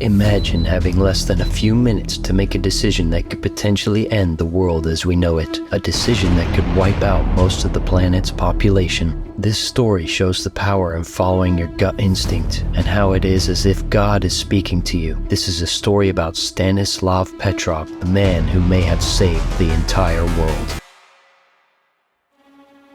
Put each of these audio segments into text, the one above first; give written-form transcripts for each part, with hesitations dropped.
Imagine having less than a few minutes to make a decision that could potentially end the world as we know it. A decision that could wipe out most of the planet's population. This story shows the power in following your gut instinct and how it is as if God is speaking to you. This is a story about Stanislav Petrov, the man who may have saved the entire world.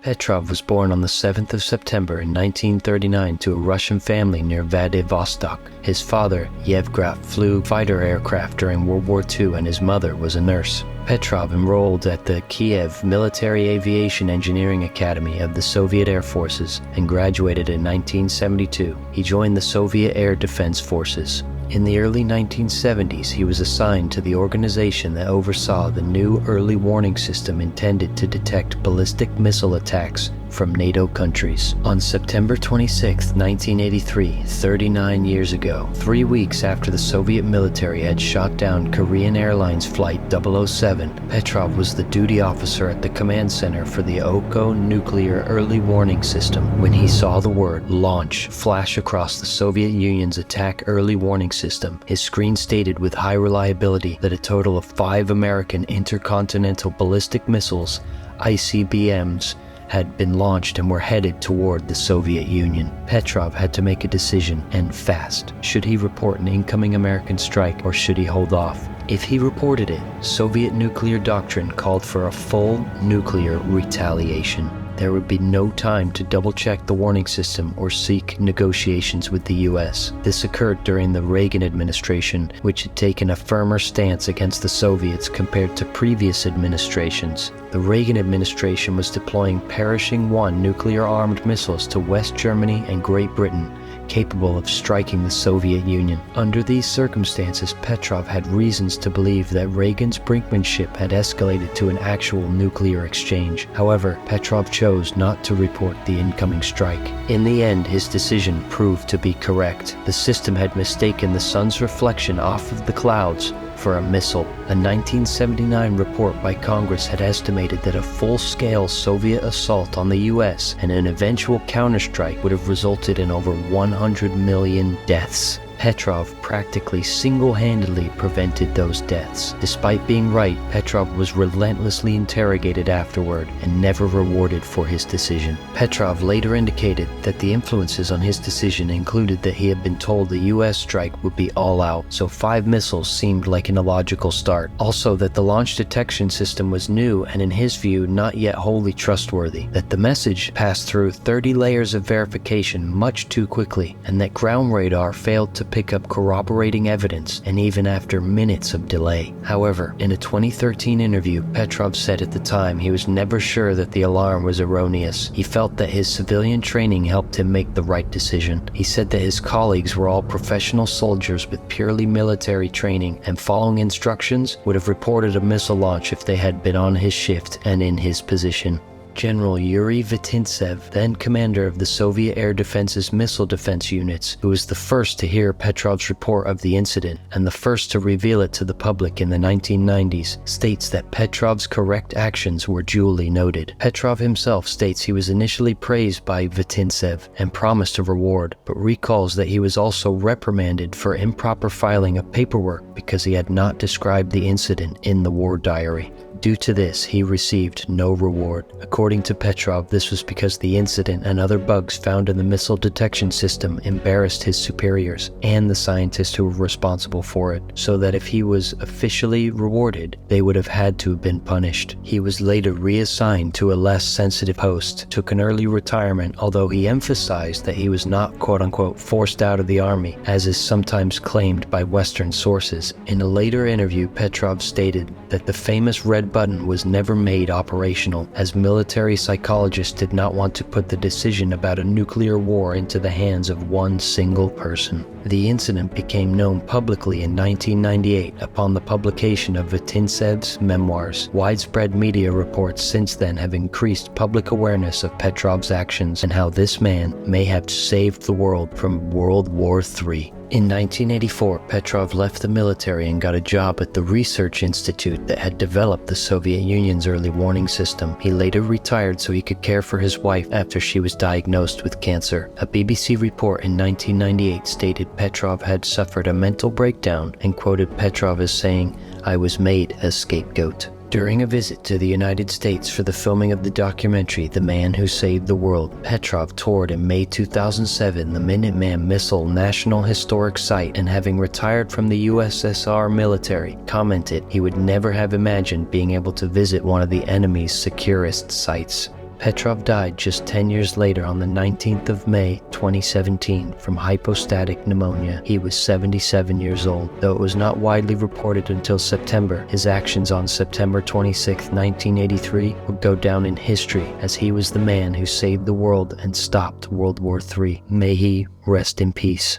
Petrov was born on the 7th of September in 1939 to a Russian family near Vladivostok. His father, Yevgraf, flew fighter aircraft during World War II and his mother was a nurse. Petrov enrolled at the Kiev Military Aviation Engineering Academy of the Soviet Air Forces and graduated in 1972. He joined the Soviet Air Defense Forces. In the early 1970s, he was assigned to the organization that oversaw the new early warning system intended to detect ballistic missile attacks from NATO countries. On September 26, 1983, 39 years ago, 3 weeks after the Soviet military had shot down Korean Airlines Flight 007, Petrov was the duty officer at the command center for the Oko nuclear early warning system when he saw the word launch flash across the Soviet Union's attack early warning system. His screen stated with high reliability that a total of 5 American intercontinental ballistic missiles, ICBMs, had been launched and were headed toward the Soviet Union. Petrov had to make a decision, and fast. Should he report an incoming American strike or should he hold off? If he reported it, Soviet nuclear doctrine called for a full nuclear retaliation. There would be no time to double-check the warning system or seek negotiations with the US. This occurred during the Reagan administration, which had taken a firmer stance against the Soviets compared to previous administrations. The Reagan administration was deploying Pershing 1 nuclear-armed missiles to West Germany and Great Britain, capable of striking the Soviet Union. Under these circumstances, Petrov had reasons to believe that Reagan's brinkmanship had escalated to an actual nuclear exchange. However, Petrov chose not to report the incoming strike. In the end, his decision proved to be correct. The system had mistaken the sun's reflection off of the clouds for a missile. A 1979 report by Congress had estimated that a full-scale Soviet assault on the US and an eventual counterstrike would have resulted in over 100 million deaths. Petrov practically single-handedly prevented those deaths. Despite being right, Petrov was relentlessly interrogated afterward and never rewarded for his decision. Petrov later indicated that the influences on his decision included that he had been told the US strike would be all out, so 5 missiles seemed like an illogical start. Also that the launch detection system was new and in his view not yet wholly trustworthy, that the message passed through 30 layers of verification much too quickly, and that ground radar failed to pick up corroborating evidence, and even after minutes of delay. However, in a 2013 interview, Petrov said at the time he was never sure that the alarm was erroneous. He felt that his civilian training helped him make the right decision. He said that his colleagues were all professional soldiers with purely military training, and following instructions would have reported a missile launch if they had been on his shift and in his position. General Yuri Vutintsev, then commander of the Soviet Air Defense's missile defense units, who was the first to hear Petrov's report of the incident and the first to reveal it to the public in the 1990s, states that Petrov's correct actions were duly noted. Petrov himself states he was initially praised by Vutintsev and promised a reward, but recalls that he was also reprimanded for improper filing of paperwork because he had not described the incident in the war diary. Due to this, he received no reward. According to Petrov, this was because the incident and other bugs found in the missile detection system embarrassed his superiors and the scientists who were responsible for it, so that if he was officially rewarded, they would have had to have been punished. He was later reassigned to a less sensitive post, took an early retirement, although he emphasized that he was not quote-unquote forced out of the army, as is sometimes claimed by Western sources. In a later interview, Petrov stated that the famous red button was never made operational, as military psychologists did not want to put the decision about a nuclear war into the hands of one single person. The incident became known publicly in 1998 upon the publication of Vutintsev's memoirs. Widespread media reports since then have increased public awareness of Petrov's actions and how this man may have saved the world from World War III. In 1984, Petrov left the military and got a job at the research institute that had developed the Soviet Union's early warning system. He later retired so he could care for his wife after she was diagnosed with cancer. A BBC report in 1998 stated Petrov had suffered a mental breakdown and quoted Petrov as saying, "I was made a scapegoat." During a visit to the United States for the filming of the documentary The Man Who Saved the World, Petrov toured in May 2007 the Minuteman Missile National Historic Site, and having retired from the USSR military, commented he would never have imagined being able to visit one of the enemy's securest sites. Petrov died just 10 years later on the 19th of May 2017 from hypostatic pneumonia. He was 77 years old. Though it was not widely reported until September, his actions on September 26, 1983 would go down in history as he was the man who saved the world and stopped World War III. May he rest in peace.